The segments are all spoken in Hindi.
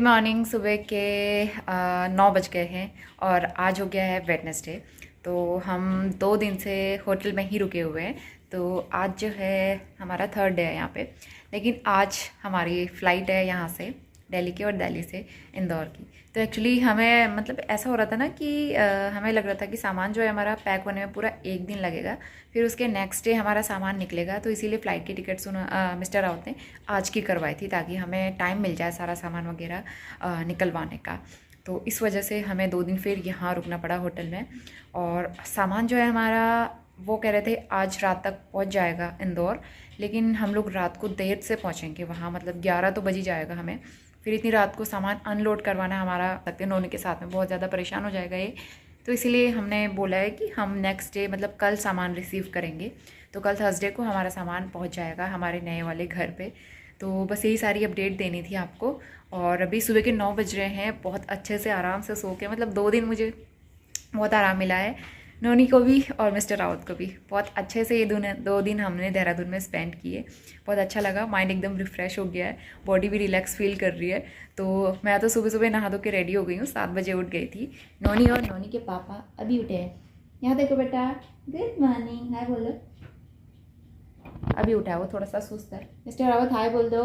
मॉर्निंग। सुबह के 9 बज गए हैं और आज हो गया है वेडनेसडे। तो हम 2 दिन से होटल में ही रुके हुए हैं। तो आज जो है हमारा थर्ड डे है यहाँ पे। लेकिन आज हमारी फ़्लाइट है यहाँ से दिल्ली की और दिल्ली से इंदौर की। तो एक्चुअली हमें मतलब ऐसा हो रहा था ना कि हमें लग रहा था कि सामान जो है हमारा पैक होने में पूरा एक दिन लगेगा, फिर उसके नेक्स्ट डे हमारा सामान निकलेगा। तो इसीलिए फ़्लाइट की टिकट्स मिस्टर राउत ने आज की करवाई थी ताकि हमें टाइम मिल जाए सारा सामान वगैरह निकलवाने का। तो इस वजह से हमें 2 दिन फिर यहाँ रुकना पड़ा होटल में। और सामान जो है हमारा वो कह रहे थे आज रात तक पहुँच जाएगा इंदौर, लेकिन हम लोग रात को देर से पहुँचेंगे वहाँ, मतलब 11 तो बज ही जाएगा हमें। फिर इतनी रात को सामान अनलोड करवाना हमारा सकते नोनी के साथ में बहुत ज़्यादा परेशान हो जाएगा ये। तो इसीलिए हमने बोला है कि हम नेक्स्ट डे मतलब कल सामान रिसीव करेंगे। तो कल थर्सडे को हमारा सामान पहुंच जाएगा हमारे नए वाले घर पे। तो बस यही सारी अपडेट देनी थी आपको। और अभी सुबह के 9 बज रहे हैं। बहुत अच्छे से आराम से सो के मतलब 2 दिन मुझे बहुत आराम मिला है, नोनी को भी और मिस्टर राउत को भी। बहुत अच्छे से ये 2 दिन हमने देहरादून में स्पेंड किए। बहुत अच्छा लगा, माइंड एकदम रिफ़्रेश हो गया है, बॉडी भी रिलैक्स फील कर रही है। तो मैं तो सुबह सुबह नहा धो के रेडी हो गई हूँ, 7 बजे उठ गई थी। नोनी और नोनी के पापा अभी उठे हैं। यहाँ देखो बेटा, गुड मॉर्निंग, हाय बोलो। अभी उठा है वो, थोड़ा सा सुस्त है। मिस्टर रावत हाय बोल दो।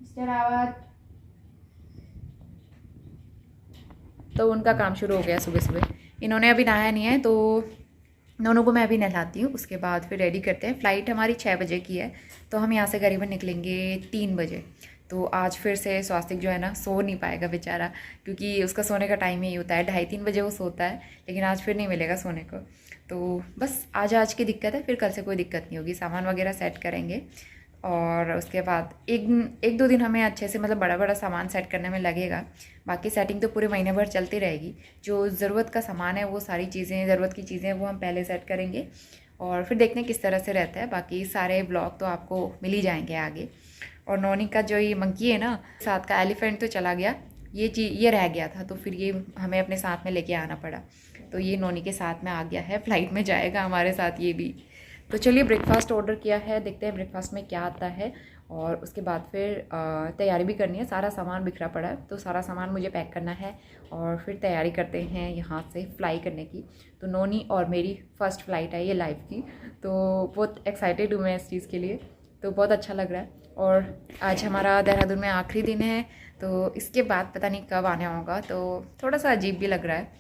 मिस्टर रावत। तो उनका काम शुरू हो गया सुबह सुबह। इन्होंने अभी नहाया नहीं है, तो दोनों को मैं अभी नहलाती हूँ, उसके बाद फिर रेडी करते हैं। फ़्लाइट हमारी 6 बजे की है, तो हम यहाँ से करीबन निकलेंगे 3 बजे। तो आज फिर से स्वास्तिक जो है ना सो नहीं पाएगा बेचारा, क्योंकि उसका सोने का टाइम ही होता है 2:30-3 बजे वो सोता है। लेकिन आज फिर नहीं मिलेगा सोने को। तो बस आज की दिक्कत है, फिर कल से कोई दिक्कत नहीं होगी। सामान वगैरह सेट करेंगे और उसके बाद एक दो दिन हमें अच्छे से मतलब बड़ा बड़ा सामान सेट करने में लगेगा। बाकी सेटिंग तो पूरे महीने भर चलती रहेगी। जो ज़रूरत का सामान है वो सारी चीज़ें, ज़रूरत की चीज़ें वो हम पहले सेट करेंगे और फिर देखते हैं किस तरह से रहता है। बाकी सारे ब्लॉग तो आपको मिल ही जाएंगे आगे। और नोनी का जो ये मंकी है ना, साथ का एलिफेंट तो चला गया, ये रह गया था, तो फिर ये हमें अपने साथ में लेके आना पड़ा। तो ये नोनी के साथ में आ गया है, फ़्लाइट में जाएगा हमारे साथ ये भी। तो चलिए ब्रेकफास्ट ऑर्डर किया है, देखते हैं ब्रेकफास्ट में क्या आता है। और उसके बाद फिर तैयारी भी करनी है। सारा सामान बिखरा पड़ा है, तो सारा सामान मुझे पैक करना है और फिर तैयारी करते हैं यहाँ से फ्लाई करने की। तो नोनी और मेरी फ़र्स्ट फ़्लाइट है ये लाइफ की, तो बहुत एक्साइटेड हूँ मैं इस चीज़ के लिए। तो बहुत अच्छा लग रहा है। और आज हमारा देहरादून में आखिरी दिन है, तो इसके बाद पता नहीं कब आना होगा, तो थोड़ा सा अजीब भी लग रहा है।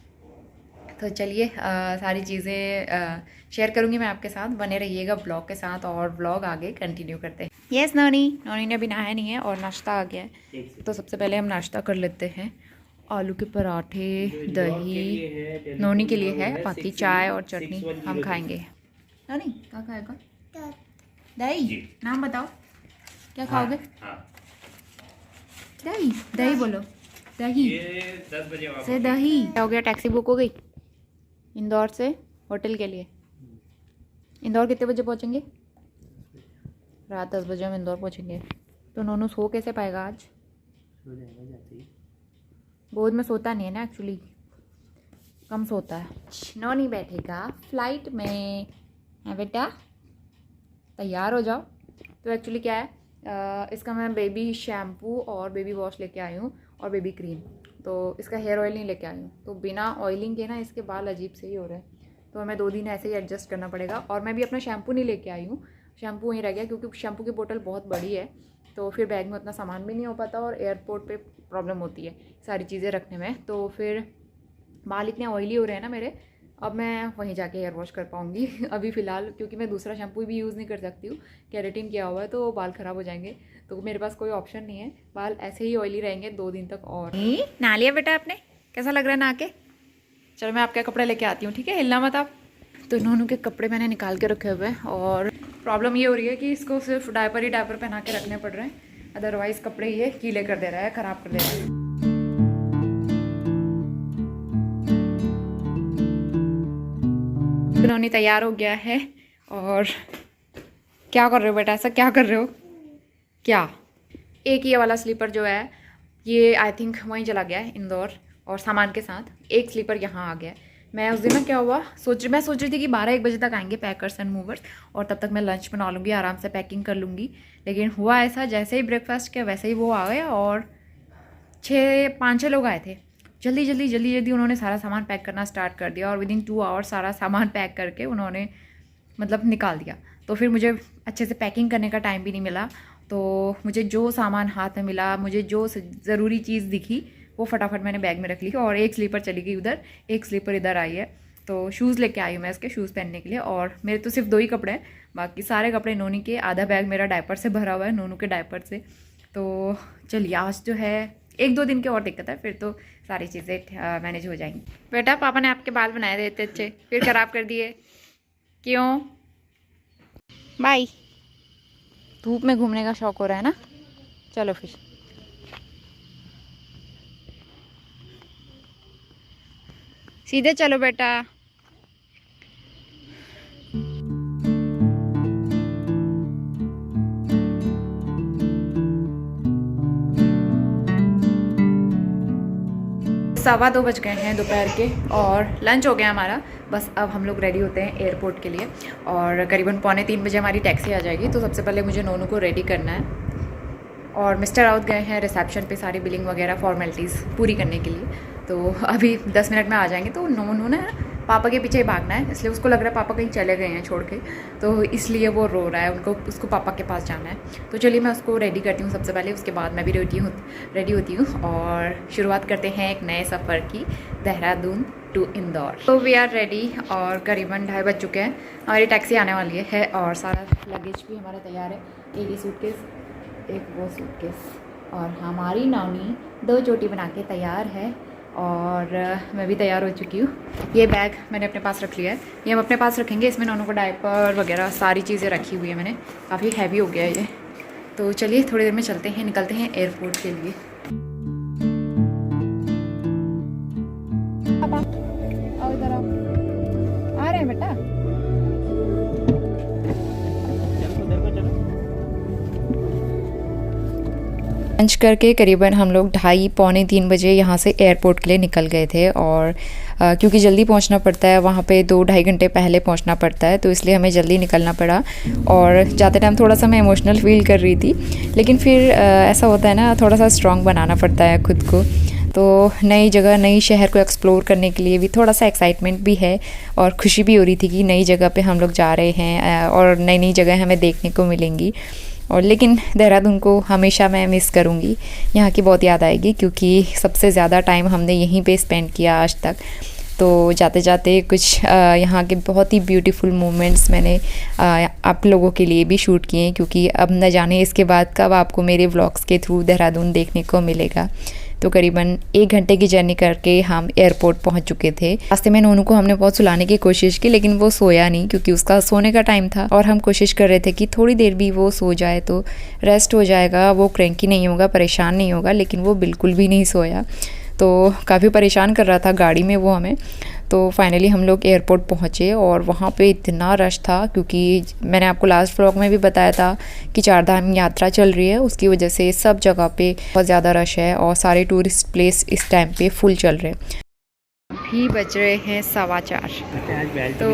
तो चलिए सारी चीज़ें शेयर करूँगी मैं आपके साथ, बने रहिएगा ब्लॉग के साथ और ब्लॉग आगे कंटिन्यू करते हैं। यस नोनी ने अभी नहाया नहीं है और नाश्ता आ गया है। तो सबसे पहले हम नाश्ता कर लेते हैं। आलू के पराठे, दही नोनी के लिए है, बाकी चाय और चटनी हम खाएंगे। नोनी क्या खाएगा? दही। नाम बताओ क्या खाओगे? दही, दही बोलो। दही 10 बजे से दही हो गया। टैक्सी बुक हो गई इंदौर से होटल के लिए। इंदौर कितने बजे पहुंचेंगे? रात 10 बजे हम इंदौर पहुंचेंगे। तो नोनू सो कैसे पाएगा आज? सो जाएगा जाते ही। गोद में सोता नहीं है ना, एक्चुअली कम सोता है। नोनी बैठेगा फ्लाइट में। है बेटा, तैयार हो जाओ। तो एक्चुअली क्या है, इसका मैं बेबी शैम्पू और बेबी वॉश लेके आई हूँ और बेबी क्रीम। तो इसका हेयर ऑयल नहीं लेके आई हूँ, तो बिना ऑयलिंग के ना इसके बाल अजीब से ही हो रहे हैं। तो हमें 2 दिन ऐसे ही एडजस्ट करना पड़ेगा। और मैं भी अपना शैम्पू नहीं लेके आई हूँ, शैम्पू वहीं रह गया, क्योंकि शैम्पू की बोतल बहुत बड़ी है, तो फिर बैग में उतना सामान भी नहीं हो पाता और एयरपोर्ट पे प्रॉब्लम होती है सारी चीज़ें रखने में। तो फिर बाल इतने ऑयली हो रहे हैं ना मेरे, अब मैं वहीं जाके हेयर वॉश कर पाऊँगी अभी फ़िलहाल, क्योंकि मैं दूसरा शैम्पू भी यूज़ नहीं कर सकती हूँ, केराटिन किया हुआ है, तो बाल ख़राब हो जाएंगे। तो मेरे पास कोई ऑप्शन नहीं है, बाल ऐसे ही ऑयली रहेंगे 2 दिन तक। और नहा लिया बेटा आपने? कैसा लग रहा है नहा के? चलो मैं आपके कपड़े लेके आती हूँ, ठीक है? हिलना मत आप। तो नोनू के कपड़े मैंने निकाल के रखे हुए हैं और प्रॉब्लम ये हो रही है कि इसको सिर्फ डायपर पहना के रखने पड़ रहे हैं, अदरवाइज़ कपड़े ये गीले कर दे रहा है, ख़राब कर दे रहा है। नोनी तैयार हो गया है। और क्या कर रहे हो बेटा? ऐसा क्या कर रहे हो? क्या? एक ये वाला स्लीपर जो है ये आई थिंक वहीं चला गया है इंदौर, और सामान के साथ एक स्लीपर यहाँ आ गया है। मैं उस दिन ना क्या हुआ, मैं सोच रही थी कि 12-1 बजे तक आएंगे पैकर्स एंड मूवर्स, और तब तक मैं लंच बना लूँगी, आराम से पैकिंग कर लूँगी। लेकिन हुआ ऐसा, जैसे ही ब्रेकफास्ट किया वैसे ही वो आ गया और 5-6 लोग आए थे। जल्दी जल्दी उन्होंने सारा सामान पैक करना स्टार्ट कर दिया और विदिन 2 आवर्स सारा सामान पैक करके उन्होंने मतलब निकाल दिया। तो फिर मुझे अच्छे से पैकिंग करने का टाइम भी नहीं मिला। तो मुझे जो सामान हाथ में मिला, मुझे जो ज़रूरी चीज़ दिखी वो फटाफट मैंने बैग में रख ली और एक स्लीपर चली गई उधर, एक स्लीपर इधर आई है। तो शूज़ लेके आई हूँ मैं इसके शूज़ पहनने के लिए। और मेरे तो सिर्फ 2 ही कपड़े हैं, बाकी सारे कपड़े नोनी के। आधा बैग मेरा डायपर से भरा हुआ है, नोनू के डायपर से। तो चलिए आज जो है 1-2 दिन की और दिक्कत है, फिर तो सारी चीज़ें मैनेज हो जाएंगी। बेटा पापा ने आपके बाल बनाए देते अच्छे, फिर ख़राब कर दिए क्यों? बाय। धूप में घूमने का शौक हो रहा है ना, चलो फिर। सीधे चलो बेटा। सवा 2 बज गए हैं दोपहर के और लंच हो गया हमारा। बस अब हम लोग रेडी होते हैं एयरपोर्ट के लिए और करीबन 2:45 बजे हमारी टैक्सी आ जाएगी। तो सबसे पहले मुझे नोनू को रेडी करना है और मिस्टर राउत गए हैं रिसेप्शन पे सारी बिलिंग वगैरह फॉर्मेलिटीज़ पूरी करने के लिए। तो अभी 10 मिनट में आ जाएंगे। तो नोनू ने पापा के पीछे ही भागना है, इसलिए उसको लग रहा है पापा कहीं चले गए हैं छोड़ के, तो इसलिए वो रो रहा है, उसको पापा के पास जाना है। तो चलिए मैं उसको रेडी करती हूँ सबसे पहले, उसके बाद मैं भी रेडी होती हूँ और शुरुआत करते हैं एक नए सफ़र की, देहरादून टू इंदौर। तो वी आर रेडी और करीबन 2:30 बज चुके हैं। हमारी टैक्सी आने वाली है और सारा लगेज भी हमारा तैयार है। एक ये सूटकेस, एक वो सूटकेस और हमारी नानी 2 चोटी बना के तैयार है और मैं भी तैयार हो चुकी हूँ। ये बैग मैंने अपने पास रख लिया है, ये हम अपने पास रखेंगे। इसमें नोनू को डायपर वगैरह सारी चीज़ें रखी हुई है मैंने, काफ़ी हैवी हो गया है ये। तो चलिए थोड़ी देर में चलते हैं, निकलते हैं एयरपोर्ट के लिए। पापा आओ इधर आओ, आ रहे हैं बेटा। लंच करके करीबन हम लोग 2:30-3 बजे यहाँ से एयरपोर्ट के लिए निकल गए थे और क्योंकि जल्दी पहुँचना पड़ता है वहाँ पे 2-2.5 घंटे पहले पहुँचना पड़ता है, तो इसलिए हमें जल्दी निकलना पड़ा। और जाते टाइम थोड़ा सा मैं इमोशनल फील कर रही थी, लेकिन फिर ऐसा होता है ना, थोड़ा सा स्ट्रॉन्ग बनाना पड़ता है खुद को। तो नई जगह, नई शहर को एक्सप्लोर करने के लिए भी थोड़ा सा एक्साइटमेंट भी है और खुशी भी हो रही थी कि नई जगह पे हम लोग जा रहे हैं और नई नई जगह हमें देखने को मिलेंगी। और लेकिन देहरादून को हमेशा मैं मिस करूँगी, यहाँ की बहुत याद आएगी क्योंकि सबसे ज़्यादा टाइम हमने यहीं पे स्पेंड किया आज तक। तो जाते जाते कुछ यहाँ के बहुत ही ब्यूटीफुल मोमेंट्स मैंने आप लोगों के लिए भी शूट किए हैं, क्योंकि अब न जाने इसके बाद कब आपको मेरे व्लॉग्स के थ्रू देहरादून देखने को मिलेगा। तो करीबन 1 घंटे की जर्नी करके हम एयरपोर्ट पहुंच चुके थे। रास्ते में नोनू को हमने बहुत सुलाने की कोशिश की, लेकिन वो सोया नहीं क्योंकि उसका सोने का टाइम था और हम कोशिश कर रहे थे कि थोड़ी देर भी वो सो जाए तो रेस्ट हो जाएगा, वो क्रैंकी नहीं होगा, परेशान नहीं होगा। लेकिन वो बिल्कुल भी नहीं सोया, तो काफ़ी परेशान कर रहा था गाड़ी में वो हमें। तो फाइनली हम लोग एयरपोर्ट पहुँचे और वहाँ पे इतना रश था, क्योंकि मैंने आपको लास्ट व्लॉग में भी बताया था कि 4 धाम यात्रा चल रही है, उसकी वजह से सब जगह पे बहुत ज़्यादा रश है और सारे टूरिस्ट प्लेस इस टाइम पे फुल चल रहे हैं। अभी बज रहे हैं 4:15। तो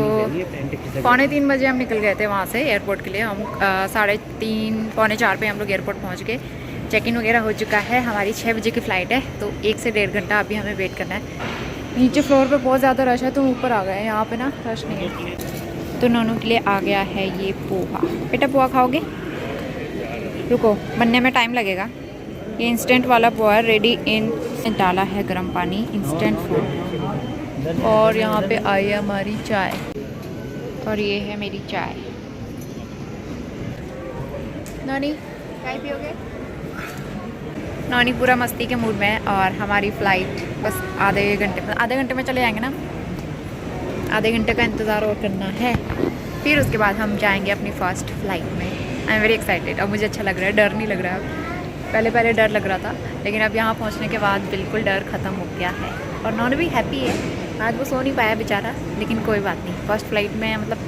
2:45 बजे हम निकल गए थे वहाँ से एयरपोर्ट के लिए। हम 3:30 पौने 4 पे हम लोग एयरपोर्ट पहुँच गए। चेक इन वगैरह हो चुका है। हमारी 6 बजे की फ़्लाइट है, तो 1 से 1.5 घंटा अभी हमें वेट करना है। नीचे फ्लोर पे बहुत ज़्यादा रश है, तो ऊपर आ गए हैं, यहाँ पे ना रश नहीं है। तो नोनू के लिए आ गया है ये पोहा। बेटा पोहा खाओगे? रुको, बनने में टाइम लगेगा। ये इंस्टेंट वाला पोहा रेडी इन डाला है गर्म पानी, इंस्टेंट फूड। और यहाँ पे आई है हमारी चाय और ये है मेरी चाय। नोनी चाय पियोगे? नोनी पूरा मस्ती के मूड में है और हमारी फ़्लाइट बस आधे घंटे में चले जाएंगे ना। आधे घंटे का इंतज़ार और करना है, फिर उसके बाद हम जाएंगे अपनी फ़र्स्ट फ़्लाइट में। I am very excited. अब मुझे अच्छा लग रहा है, डर नहीं लग रहा है। पहले डर लग रहा था, लेकिन अब यहाँ पहुँचने के बाद बिल्कुल डर ख़त्म हो गया है और नॉन भी हैप्पी है। आज वो सो नहीं पाया बेचारा, लेकिन कोई बात नहीं। फर्स्ट फ़्लाइट में मतलब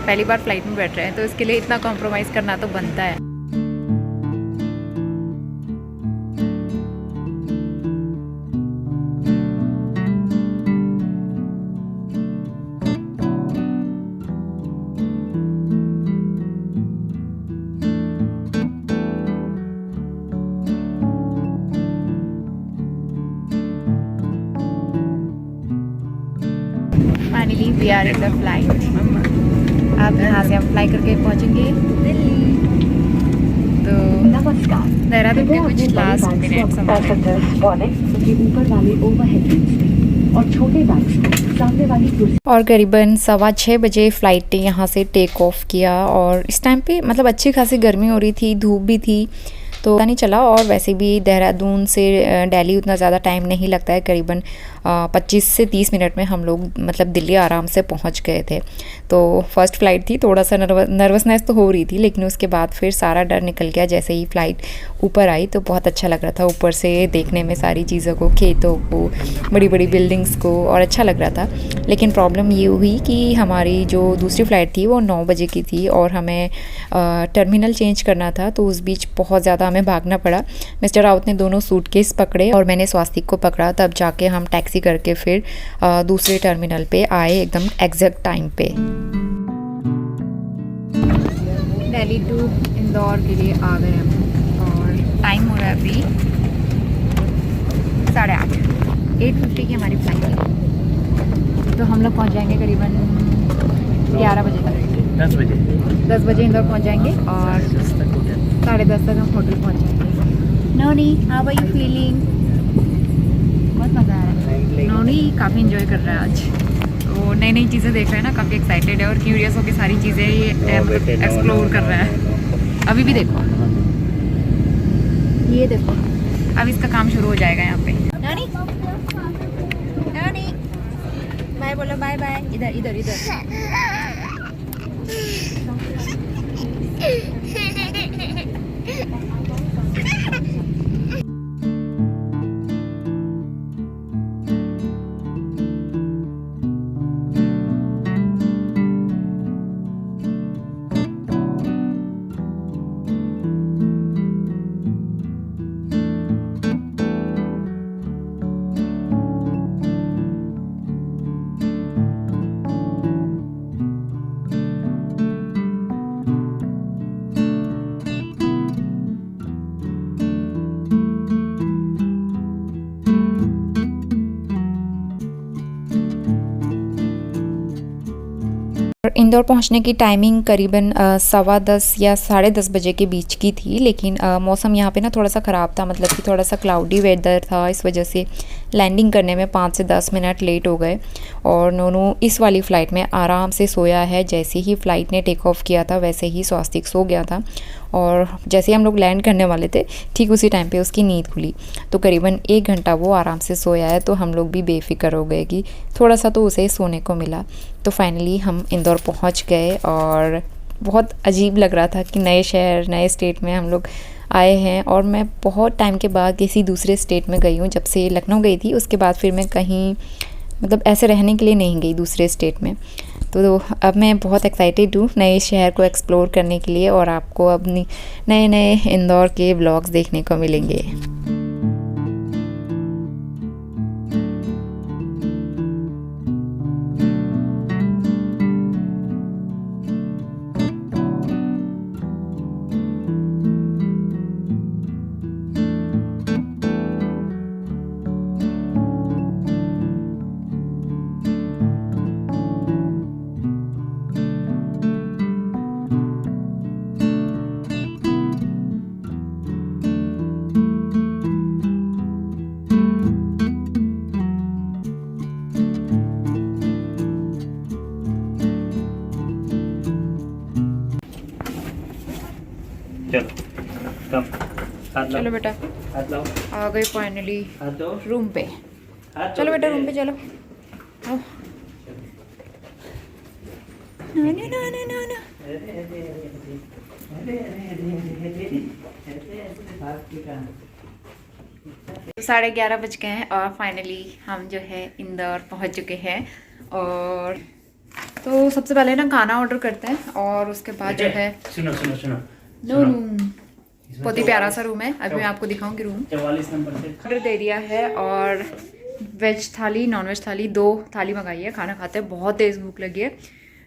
पहली बार फ़्लाइट में बैठ रहे हैं, तो इसके लिए इतना कॉम्प्रोमाइज़ करना तो बनता है। Finally we are in the flight. अब यहाँ से हम फ्लाई करके पहुँचेंगे दिल्ली। तो नमस्कार, देहरादून के कुछ लास्ट मिनट्स हमारे। के ऊपर वाले ओवरहेड बिन्स और छोटे बैग्स को सामने वाली कुर्सी और करीबन 6:15 बजे फ़्लाइट ने यहाँ से टेक ऑफ किया और इस टाइम पे मतलब अच्छी खासी गर्मी हो रही थी, धूप भी थी, तो पता नहीं चला। और वैसे भी देहरादून से दिल्ली उतना ज़्यादा टाइम नहीं लगता है, करीबन 25 से 30 मिनट में हम लोग मतलब दिल्ली आराम से पहुंच गए थे। तो फर्स्ट फ़्लाइट थी, थोड़ा सा नर्वसनेस तो हो रही थी, लेकिन उसके बाद फिर सारा डर निकल गया। जैसे ही फ़्लाइट ऊपर आई तो बहुत अच्छा लग रहा था ऊपर से देखने में सारी चीज़ों को, खेतों को, बड़ी बड़ी बिल्डिंग्स को, और अच्छा लग रहा था। लेकिन प्रॉब्लम ये हुई कि हमारी जो दूसरी फ़्लाइट थी वो 9 बजे की थी और हमें टर्मिनल चेंज करना था, तो उस बीच बहुत ज़्यादा हमें भागना पड़ा। मिस्टर राउत ने दोनों सूटकेस पकड़े और मैंने स्वास्तिक को पकड़ा, तब जाके हम टैक्सी करके फिर दूसरे टर्मिनल पे आए एकदम एग्जैक्ट टाइम पे। दिल्ली टू इंदौर के लिए आ गए हम और टाइम हो रहा है अभी 8:30, 8:50 की हमारी फ्लाइट है। तो हम लोग पहुंच जाएंगे करीबन 11 बजे तक, 10 बजे इंदौर पहुंच जाएंगे और 10:30 तक हम होटल पहुंच जाएंगे। नोनी, हाउ आर यू फीलिंग? बहुत मज़ा आ रहा है। नोनी काफ़ी इन्जॉय कर रहा है आज, तो नई नई चीज़ें देख रहा है ना, काफ़ी एक्साइटेड है और क्यूरियस होकर सारी चीज़ें ये एक्सप्लोर कर रहा है। अभी भी देखो, ये देखो, अब इसका काम शुरू हो जाएगा यहाँ पे। नोनी, नोनी, बाय बोलो, बाय बाय। इधर इधर इधर। इंदौर पहुंचने की टाइमिंग करीबन 10:15 या 10:30 बजे के बीच की थी, लेकिन मौसम यहाँ पे ना थोड़ा सा ख़राब था, मतलब कि थोड़ा सा क्लाउडी वेदर था, इस वजह से लैंडिंग करने में 5 से 10 मिनट लेट हो गए। और नोनू इस वाली फ़्लाइट में आराम से सोया है। जैसे ही फ़्लाइट ने टेक ऑफ किया था वैसे ही स्वास्तिक सो गया था और जैसे ही हम लोग लैंड करने वाले थे ठीक उसी टाइम पे उसकी नींद खुली, तो करीबन 1 घंटा वो आराम से सोया है। तो हम लोग भी बेफिक्र हो गए कि थोड़ा सा तो उसे सोने को मिला। तो फाइनली हम इंदौर पहुंच गए और बहुत अजीब लग रहा था कि नए शहर, नए स्टेट में हम लोग आए हैं। और मैं बहुत टाइम के बाद किसी दूसरे स्टेट में गई हूँ, जब से लखनऊ गई थी उसके बाद फिर मैं कहीं मतलब ऐसे रहने के लिए नहीं गई दूसरे स्टेट में। तो अब मैं बहुत एक्साइटेड हूँ नए शहर को एक्सप्लोर करने के लिए और आपको अब नए नए इंदौर के ब्लॉग्स देखने को मिलेंगे। चलो कम हाथ लाओ, चलो बेटा, हाथ लाओ, आ गए फाइनली हाथ दो, रूम पे। हाथ चलो दो बेटा रूम पे चलो। आओ। ना ना ना ना ना ना। तो 11:30 बज गए हैं और फाइनली हम जो है इंदौर पहुंच चुके हैं। और तो सबसे पहले ना खाना ऑर्डर करते हैं और उसके बाद जो है सुनो सुनो सुनो नो रूम, बहुत ही प्यारा सा रूम है, अभी मैं आपको दिखाऊंगी रूम। 44 नंबर से ऑर्डर दे दिया है और वेज थाली, नॉन वेज थाली, 2 थाली मंगाई है। खाना खाते हैं, बहुत तेज़ भूख लगी है।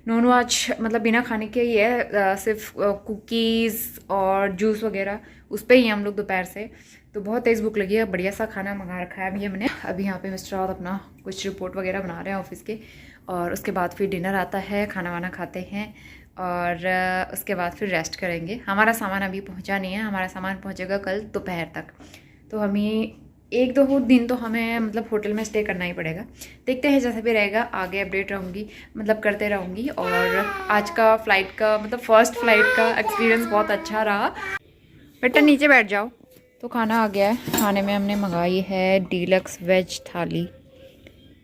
नोनू आज मतलब बिना खाने के ही है, सिर्फ कुकीज़ और जूस वगैरह उस पर ही हैं हम लोग दोपहर से। तो तो बहुत तेज़ भूख लगी है। बढ़िया सा खाना मंगा रखा है अभी हमने। अभी यहाँ पे मिस्टर और अपना कुछ रिपोर्ट वगैरह बना रहे हैं ऑफिस के, और उसके बाद फिर डिनर आता है, खाना वाना खाते हैं, और उसके बाद फिर रेस्ट करेंगे। हमारा सामान अभी पहुँचा नहीं है, हमारा सामान पहुँचेगा कल दोपहर तक। तो हमें 1-2 दिन तो हमें मतलब होटल में स्टे करना ही पड़ेगा। देखते हैं जैसा भी रहेगा, आगे अपडेट रहूँगी, मतलब करते रहूँगी। और आज का फ़्लाइट का मतलब फ़र्स्ट फ्लाइट का एक्सपीरियंस बहुत अच्छा रहा। बेटा नीचे बैठ जाओ। तो खाना आ गया है। खाने में हमने मंगाई है डीलक्स वेज थाली,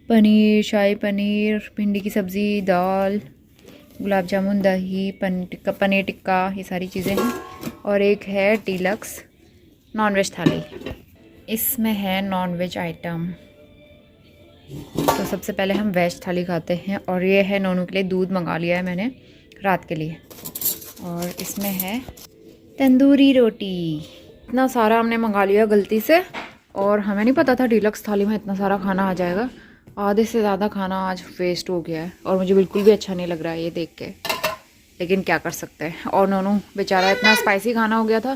पनीर, शाही पनीर, भिंडी की सब्ज़ी, दाल, गुलाब जामुन, दही, पनीर टिक्का, ये सारी चीज़ें हैं। और एक है डीलक्स नॉन-वेज थाली, इसमें है नॉन-वेज आइटम। तो सबसे पहले हम वेज थाली खाते हैं। और ये है नोनू के लिए दूध मंगा लिया है मैंने रात के लिए। और इसमें है तंदूरी रोटी। इतना सारा हमने मंगा लिया गलती से, और हमें नहीं पता था डीलक्स थाली में इतना सारा खाना आ जाएगा। आधे से ज़्यादा खाना आज वेस्ट हो गया है, और मुझे बिल्कुल भी अच्छा नहीं लग रहा है ये देख के, लेकिन क्या कर सकते हैं। और नोनू बेचारा इतना स्पाइसी खाना हो गया था,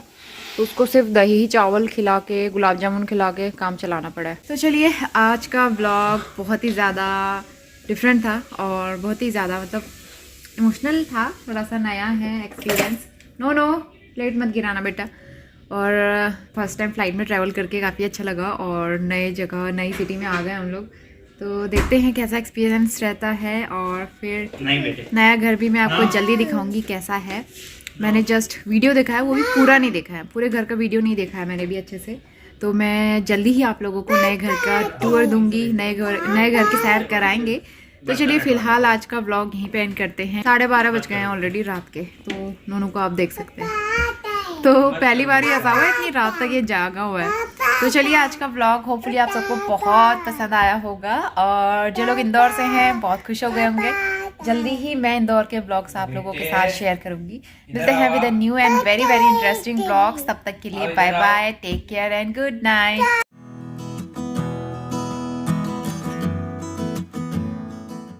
तो उसको सिर्फ दही चावल खिला के, गुलाब जामुन खिला के काम चलाना पड़ा है। तो चलिए, आज का व्लॉग बहुत ही ज़्यादा डिफरेंट था, और बहुत ही ज़्यादा मतलब इमोशनल था, थोड़ा सा नया है एक्सपीरियंस। नो प्लेट मत गिराना बेटा। और फर्स्ट टाइम फ़्लाइट में ट्रैवल करके काफ़ी अच्छा लगा, और नए जगह नई सिटी में आ गए हम लोग। तो देखते हैं कैसा एक्सपीरियंस रहता है। और फिर नहीं बेटे, नया घर भी मैं आपको जल्दी दिखाऊंगी कैसा है। मैंने जस्ट वीडियो देखा है, वो भी पूरा नहीं देखा है, पूरे घर का वीडियो नहीं देखा है मैंने भी अच्छे से। तो मैं जल्दी ही आप लोगों को नए घर का टूर दूंगी, नए घर की सैर कराएंगे। तो चलिए, फिलहाल आज का व्लॉग यहीं पे एंड करते हैं। 12:30 बज गए हैं ऑलरेडी रात के। तो नोनू को आप देख सकते हैं, तो पहली बार ही ऐसा हुआ है इतनी रात तक ये जागा हुआ है। तो चलिए, आज का व्लॉग होपफुली आप सबको बहुत पसंद आया होगा, और जो लोग इंदौर से हैं बहुत खुश हो गए होंगे। जल्दी ही मैं इंदौर के व्लॉग्स आप लोगों के साथ शेयर करूंगी। मिलते हैं with a new and very very interesting vlogs. तब तक के लिए bye bye, take care and good night.